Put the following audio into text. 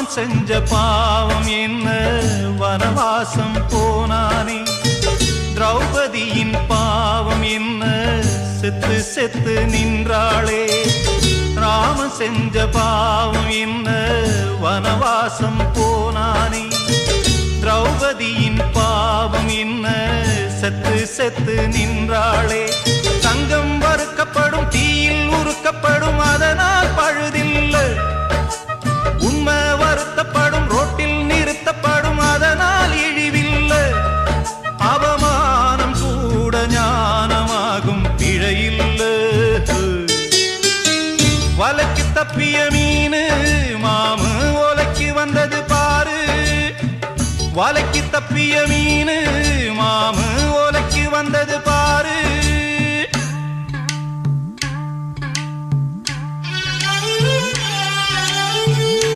ராமன் செஞ்ச பாவம் என்ன வனவாசம் போனானே திரௌபதியின் பாவம் என்ன செத்து செத்து நின்றாளே ராமன் செஞ்ச பாவம் என்ன வனவாசம் போனானே திரௌபதியின் பாவம் என்ன செத்து செத்து நின்றாளே தங்கம் வறுக்கப்படும் தீயில் உருக்கப்படும் அதனால் பழுதில்லை உண்மை வருத்தப்படும் ரோட்டில் நிறுத்தப்படும் அதனால் இழிவில்லை அவமானம் கூட ஞானமாகும் பிழையில்லை வலைக்கு தப்பிய மீனு மாமு ஓலைக்கு வந்தது பாரு வலைக்கு தப்பிய மீன்